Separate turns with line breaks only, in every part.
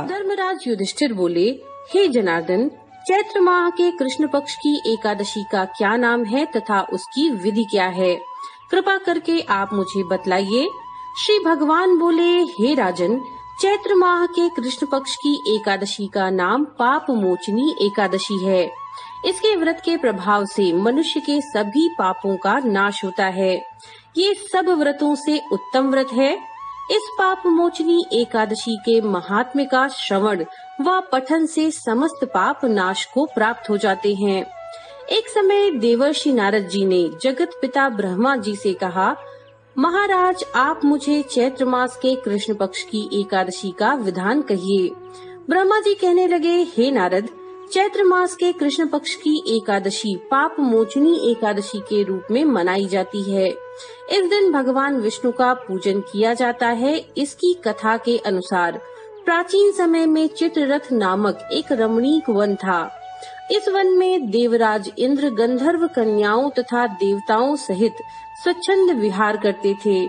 धर्मराज युधिष्ठिर बोले, हे जनार्दन, चैत्र माह के कृष्ण पक्ष की एकादशी का क्या नाम है तथा उसकी विधि क्या है? कृपा करके आप मुझे बतलाइए। श्री भगवान बोले, हे राजन, चैत्र माह के कृष्ण पक्ष की एकादशी का नाम पाप मोचनी एकादशी है। इसके व्रत के प्रभाव से मनुष्य के सभी पापों का नाश होता है। ये सब व्रतों से उत्तम व्रत है। इस पाप मोचनी एकादशी के महात्म्य का श्रवण व पठन से समस्त पाप नाश को प्राप्त हो जाते हैं। एक समय देवर्षि नारद जी ने जगत पिता ब्रह्मा जी से कहा, महाराज, आप मुझे चैत्र मास के कृष्ण पक्ष की एकादशी का विधान कहिए। ब्रह्मा जी कहने लगे, हे नारद, चैत्र मास के कृष्ण पक्ष की एकादशी पाप मोचनी एकादशी के रूप में मनाई जाती है। इस दिन भगवान विष्णु का पूजन किया जाता है। इसकी कथा के अनुसार प्राचीन समय में चित्ररथ नामक एक रमणीक वन था। इस वन में देवराज इंद्र गंधर्व कन्याओं तथा देवताओं सहित स्वच्छंद विहार करते थे।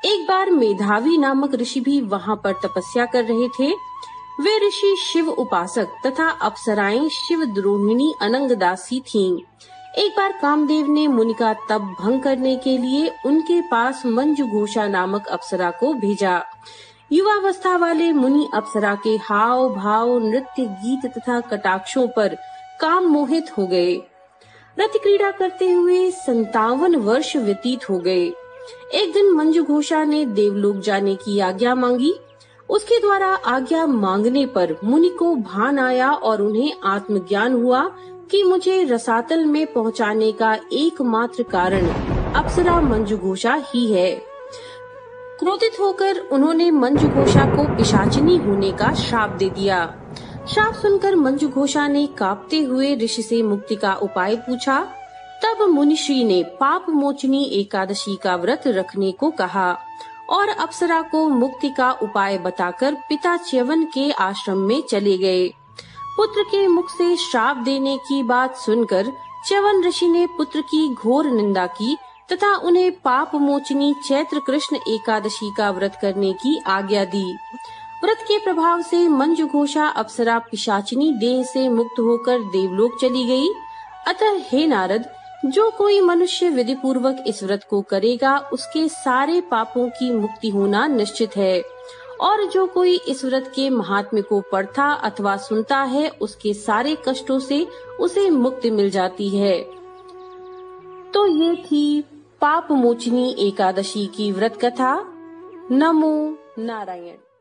एक बार मेधावी नामक ऋषि भी वहाँ पर तपस्या कर रहे थे। वे ऋषि शिव उपासक तथा अप्सराएं शिव द्रोहिणी अनंगदासी थीं। एक बार कामदेव ने मुनि का तप भंग करने के लिए उनके पास मंजुघोषा नामक अप्सरा को भेजा। युवावस्था वाले मुनि अप्सरा के हाव भाव, नृत्य, गीत तथा कटाक्षों पर काम मोहित हो गए। रति क्रीड़ा करते हुए 57 वर्ष व्यतीत हो गए। एक दिन मंजुघोषा ने देवलोक जाने की आज्ञा मांगी। उसके द्वारा आज्ञा मांगने पर मुनि को भान आया और उन्हें आत्मज्ञान हुआ कि मुझे रसातल में पहुंचाने का एकमात्र कारण अप्सरा मंजुघोषा ही है। क्रोधित होकर उन्होंने मंजुघोषा को पिशाचिनी होने का श्राप दे दिया। श्राप सुनकर मंजुघोषा ने कांपते हुए ऋषि से मुक्ति का उपाय पूछा। तब मुनिश्री ने पाप मोचनी एकादशी का व्रत रखने को कहा और अप्सरा को मुक्ति का उपाय बताकर पिता च्यवन के आश्रम में चले गए। पुत्र के मुख से श्राप देने की बात सुनकर च्यवन ऋषि ने पुत्र की घोर निंदा की तथा उन्हें पाप मोचनी चैत्र कृष्ण एकादशी का व्रत करने की आज्ञा दी। व्रत के प्रभाव से मंजुघोषा अप्सरा पिशाचिनी देह से मुक्त होकर देवलोक चली गई। अतः हे नारद, जो कोई मनुष्य विधि पूर्वक इस व्रत को करेगा उसके सारे पापों की मुक्ति होना निश्चित है, और जो कोई इस व्रत के महात्म्य को पढ़ता अथवा सुनता है उसके सारे कष्टों से उसे मुक्ति मिल जाती है। तो ये थी पाप मोचनी एकादशी की व्रत कथा। नमो नारायण।